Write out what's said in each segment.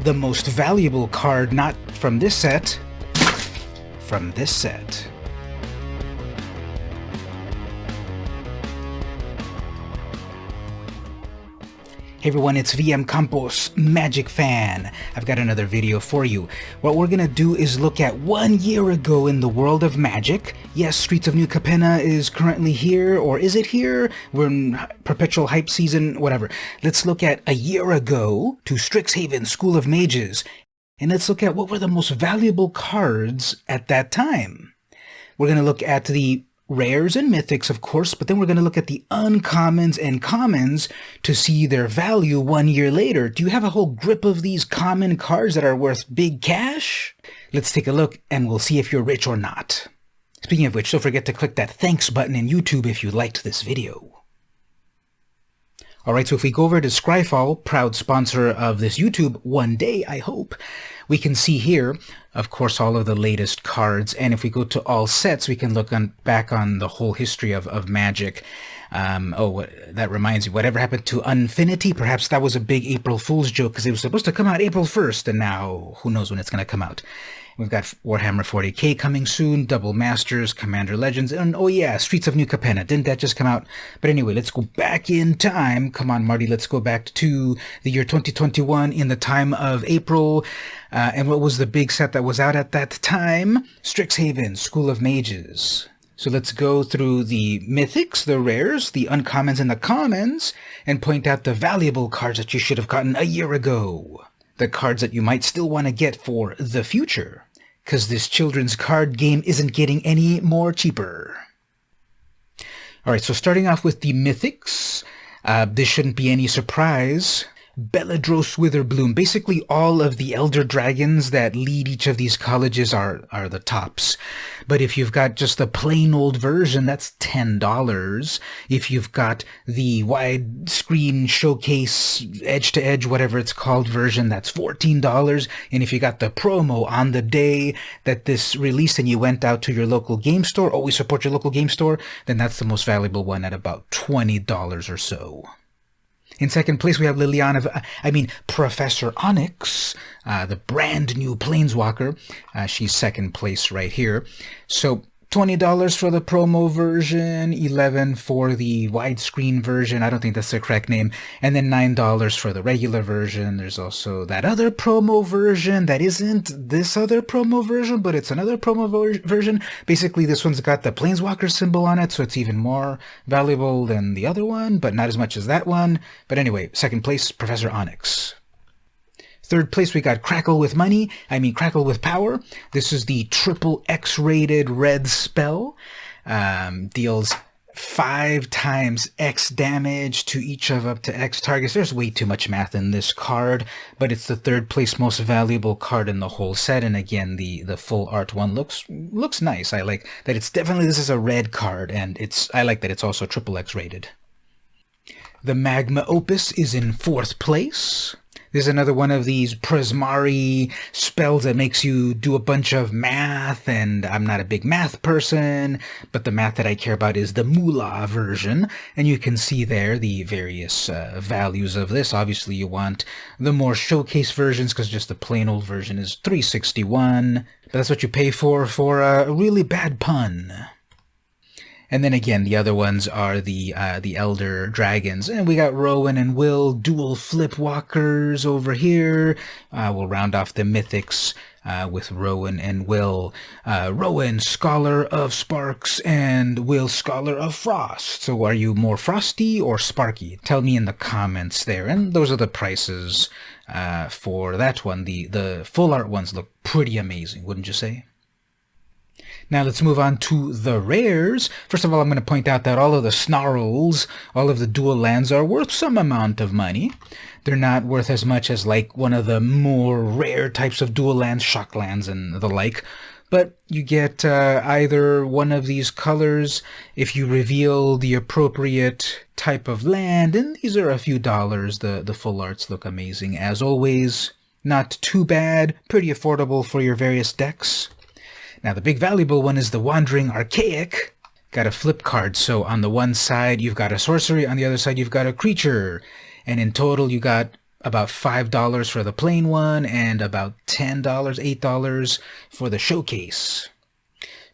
the most valuable card, not from this set, from this set. Hey everyone, it's VM Campos, Magic fan. I've got another video for you. What we're gonna do is look at 1 year ago in the world of Magic. Yes, Streets of New Capenna is currently here, or is it here? We're in perpetual hype season, whatever. Let's look at a year ago to Strixhaven School of Mages, and let's look at what were the most valuable cards at that time. We're gonna look at the rares and mythics, of course, but then we're going to look at the uncommons and commons to see their value 1 year later. Do you have a whole grip of these common cards that are worth big cash? Let's take a look and we'll see if you're rich or not. Speaking of which, don't forget to click that thanks button in YouTube if you liked this video. Alright, so if we go over to Scryfall, proud sponsor of this YouTube, one day, I hope, we can see here, of course, all of the latest cards. And if we go to all sets, we can look back on the whole history of Magic. That reminds me, whatever happened to Unfinity? Perhaps that was a big April Fool's joke because it was supposed to come out April 1st, and now who knows when it's going to come out. We've got Warhammer 40k coming soon, Double Masters, Commander Legends, and oh yeah, Streets of New Capenna. Didn't that just come out? But anyway, let's go back in time. Come on, Marty, let's go back to the year 2021 in the time of April. And what was the big set that was out at that time? Strixhaven, School of Mages. So let's go through the mythics, the rares, the uncommons, and the commons, and point out the valuable cards that you should have gotten a year ago. The cards that you might still want to get for the future, because this children's card game isn't getting any more cheaper. Alright, so starting off with the mythics, this shouldn't be any surprise. Belladros Witherbloom. Basically all of the elder dragons that lead each of these colleges are the tops. But if you've got just the plain old version, that's $10. If you've got the widescreen showcase, edge-to-edge, whatever it's called version, that's $14. And if you got the promo on the day that this released and you went out to your local game store, always support your local game store, then that's the most valuable one at about $20 or so. In second place, we have Professor Onyx, the brand new Planeswalker. She's second place right here. So $20 for the promo version, $11 for the widescreen version. I don't think that's the correct name. And then $9 for the regular version. There's also that other promo version that isn't this other promo version, but it's another promo version. Basically, this one's got the Planeswalker symbol on it, so it's even more valuable than the other one, but not as much as that one. But anyway, second place, Professor Onyx. Third place, we got Crackle with Power. This is the triple X-rated red spell. Deals 5 times X damage to each of up to X targets. There's way too much math in this card, but it's the third place most valuable card in the whole set. And again, the full art one looks nice. I like that this is a red card, and I like that it's also triple X-rated. The Magma Opus is in 4th place. There's another one of these Prismari spells that makes you do a bunch of math, and I'm not a big math person, but the math that I care about is the Moolah version, and you can see there the various values of this. Obviously, you want the more showcase versions, because just the plain old version is $361, but that's what you pay for a really bad pun. And then again, the other ones are the Elder Dragons. And we got Rowan and Will, dual flip walkers over here. We'll round off the Mythics with Rowan and Will. Rowan, Scholar of Sparks, and Will, Scholar of Frost. So are you more frosty or sparky? Tell me in the comments there. And those are the prices for that one. The full art ones look pretty amazing, wouldn't you say? Now let's move on to the rares. First of all, I'm going to point out that all of the Snarls, all of the dual lands are worth some amount of money. They're not worth as much as like one of the more rare types of dual lands, shock lands and the like. But you get either one of these colors if you reveal the appropriate type of land, and these are a few dollars. The full arts look amazing as always. Not too bad, pretty affordable for your various decks. Now the big valuable one is the Wandering Archaic. Got a flip card, so on the one side you've got a sorcery, on the other side you've got a creature. And in total you got about $5 for the plain one, and about $10, $8 for the showcase.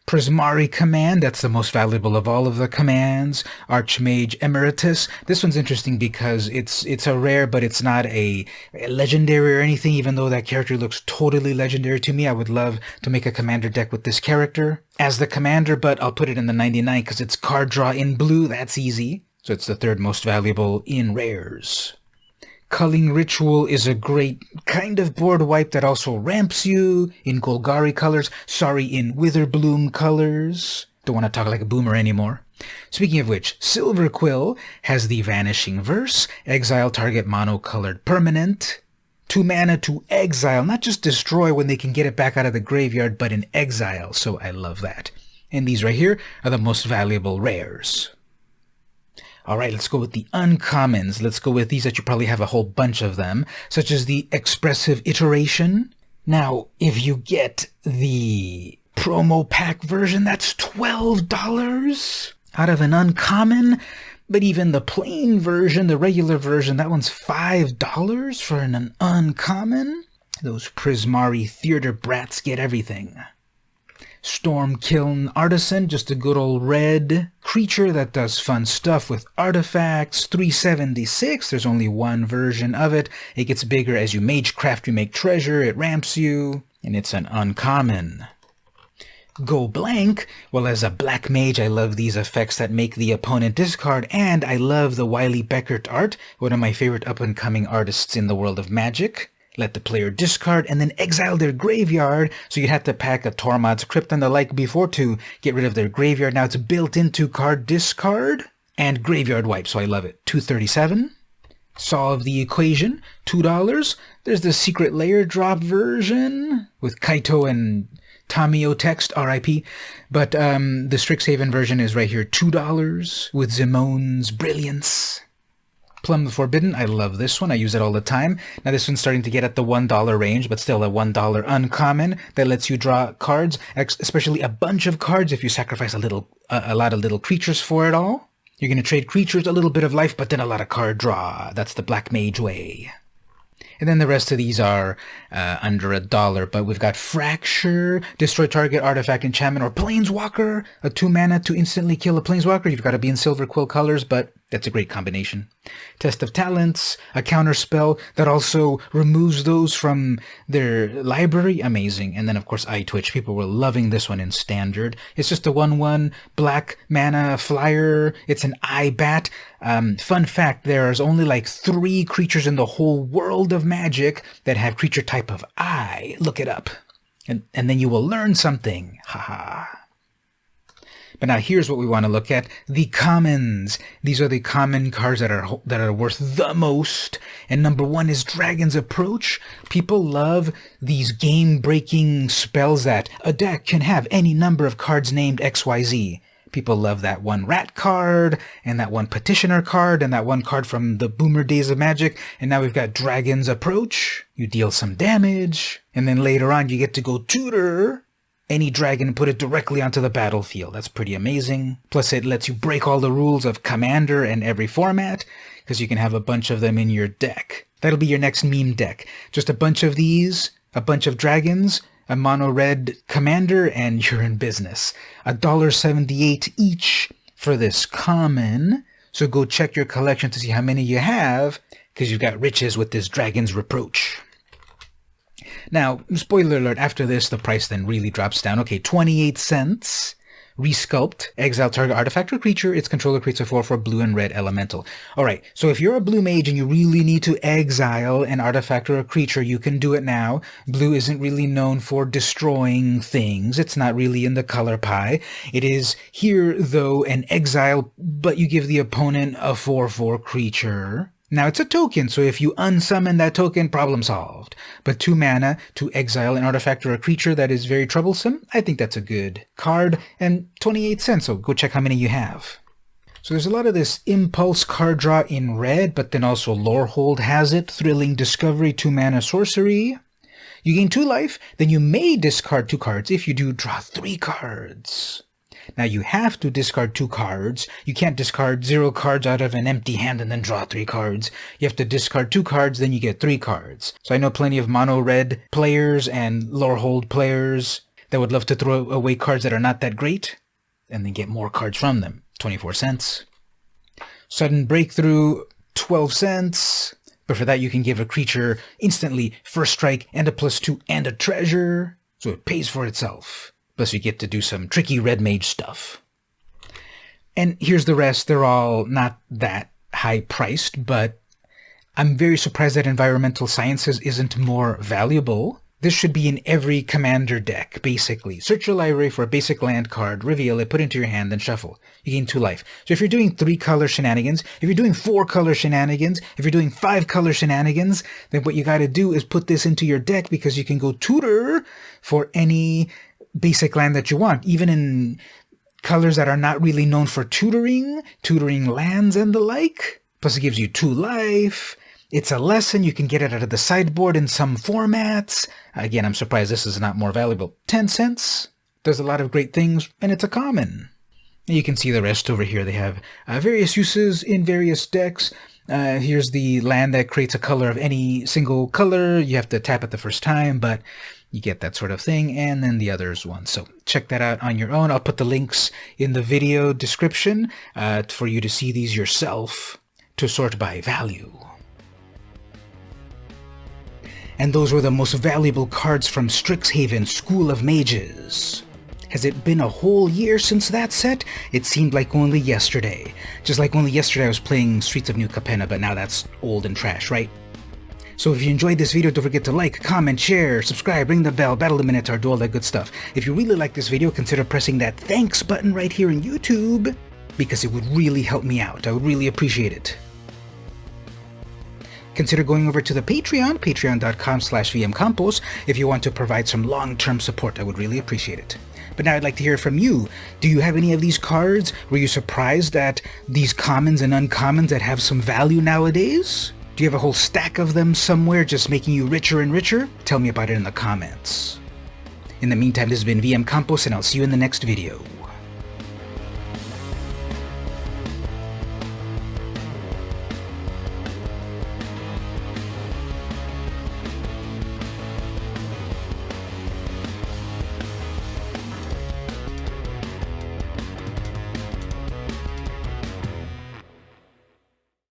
Prismari Command, that's the most valuable of all of the commands. Archmage Emeritus. This one's interesting because it's a rare, but it's not a legendary or anything, even though that character looks totally legendary to me. I would love to make a commander deck with this character as the commander, but I'll put it in the 99 because it's card draw in blue. That's easy. So it's the third most valuable in rares. Culling Ritual is a great kind of board wipe that also ramps you in Golgari colors. Sorry, in Witherbloom colors. Don't want to talk like a boomer anymore. Speaking of which, Silver Quill has the Vanishing Verse. Exile target mono-colored permanent. 2 mana to exile, not just destroy when they can get it back out of the graveyard, but in exile, so I love that. And these right here are the most valuable rares. Alright, let's go with the uncommons. Let's go with these that you probably have a whole bunch of them, such as the Expressive Iteration. Now, if you get the promo pack version, that's $12 out of an uncommon. But even the plain version, the regular version, that one's $5 for an uncommon. Those Prismari Theater brats get everything. Stormkiln Artisan, just a good old red creature that does fun stuff with artifacts. $376, there's only one version of it. It gets bigger as you magecraft, you make treasure, it ramps you, and it's an uncommon. Go Blank, well, as a black mage, I love these effects that make the opponent discard, and I love the Wiley Beckert art, one of my favorite up-and-coming artists in the world of Magic. Let the player discard and then exile their graveyard, so you'd have to pack a Tormod's Crypt and the like before to get rid of their graveyard. Now it's built into card discard and graveyard wipe, so I love it. $237. Solve the Equation, $2. There's the Secret Layer drop version with Kaito and Tamio text, RIP. But the Strixhaven version is right here, $2 with Zimone's Brilliance. Plum the Forbidden, I love this one. I use it all the time. Now this one's starting to get at the $1 range, but still a $1 uncommon that lets you draw cards, especially a bunch of cards if you sacrifice a lot of little creatures for it all. You're going to trade creatures, a little bit of life, but then a lot of card draw. That's the Black Mage way. And then the rest of these are under $1, but we've got Fracture, destroy target artifact, enchantment, or Planeswalker. A 2 mana to instantly kill a Planeswalker. You've got to be in Silver Quill colors, but that's a great combination. Test of Talents, a counter spell that also removes those from their library. Amazing. And then, of course, Eye Twitch. People were loving this one in Standard. It's just a 1/1 black mana flyer. It's an eye bat. Fun fact, there's only like 3 creatures in the whole world of Magic that have creature type of eye. Look it up. And then you will learn something. Haha. But now here's what we want to look at. The commons. These are the common cards that are worth the most. And number 1 is Dragon's Approach. People love these game-breaking spells that a deck can have any number of cards named XYZ. People love that one rat card, and that one petitioner card, and that one card from the boomer days of Magic. And now we've got Dragon's Approach. You deal some damage. And then later on you get to go tutor any dragon and put it directly onto the battlefield. That's pretty amazing. Plus it lets you break all the rules of Commander and every format, because you can have a bunch of them in your deck. That'll be your next meme deck. Just a bunch of these, a bunch of dragons, a mono-red Commander, and you're in business. $1.78 each for this common. So go check your collection to see how many you have, because you've got riches with this Dragon's Reproach. Now, spoiler alert, after this, the price then really drops down. Okay, 28 cents. Resculpt. Exile target artifact or creature. Its controller creates a 4/4 blue and red elemental. Alright, so if you're a blue mage and you really need to exile an artifact or a creature, you can do it now. Blue isn't really known for destroying things. It's not really in the color pie. It is here, though, an exile, but you give the opponent a 4/4 creature. Now, it's a token, so if you unsummon that token, problem solved. But 2 mana to exile an artifact or a creature that is very troublesome, I think that's a good card. And 28 cents, so go check how many you have. So there's a lot of this impulse card draw in red, but then also Lorehold has it. Thrilling Discovery, 2 mana sorcery. You gain 2 life, then you may discard 2 cards. If you do, draw 3 cards. Now you have to discard 2 cards. You can't discard 0 cards out of an empty hand and then draw 3 cards. You have to discard 2 cards, then you get 3 cards. So I know plenty of mono-red players and Lorehold players that would love to throw away cards that are not that great and then get more cards from them. 24 cents. Sudden Breakthrough, 12 cents. But for that you can give a creature instantly first strike and a +2 and a treasure. So it pays for itself. Plus you get to do some tricky red mage stuff. And here's the rest. They're all not that high priced, but I'm very surprised that Environmental Sciences isn't more valuable. This should be in every commander deck, basically. Search your library for a basic land card, reveal it, put it into your hand, then shuffle. You gain 2 life. So if you're doing 3-color shenanigans, if you're doing 4-color shenanigans, if you're doing 5-color shenanigans, then what you gotta do is put this into your deck because you can go tutor for any basic land that you want. Even in colors that are not really known for tutoring lands and the like. Plus it gives you 2 life. It's a lesson. You can get it out of the sideboard in some formats. Again, I'm surprised this is not more valuable. 10 cents. Does a lot of great things, and it's a common. You can see the rest over here. They have various uses in various decks. Here's the land that creates a color of any single color. You have to tap it the first time, but you get that sort of thing. And then the others one. So check that out on your own. I'll put the links in the video description for you to see these yourself to sort by value. And those were the most valuable cards from Strixhaven School of Mages. Has it been a whole year since that set? It seemed like only yesterday. Just like only yesterday I was playing Streets of New Capenna, but now that's old and trash, right? So if you enjoyed this video, don't forget to like, comment, share, subscribe, ring the bell, battle the Minotaur, do all that good stuff. If you really like this video, consider pressing that thanks button right here in YouTube, because it would really help me out. I would really appreciate it. Consider going over to the Patreon, patreon.com/vmcampos, if you want to provide some long-term support. I would really appreciate it. But now I'd like to hear from you. Do you have any of these cards? Were you surprised at these commons and uncommons that have some value nowadays? Do you have a whole stack of them somewhere just making you richer and richer? Tell me about it in the comments. In the meantime, this has been VM Campos, and I'll see you in the next video.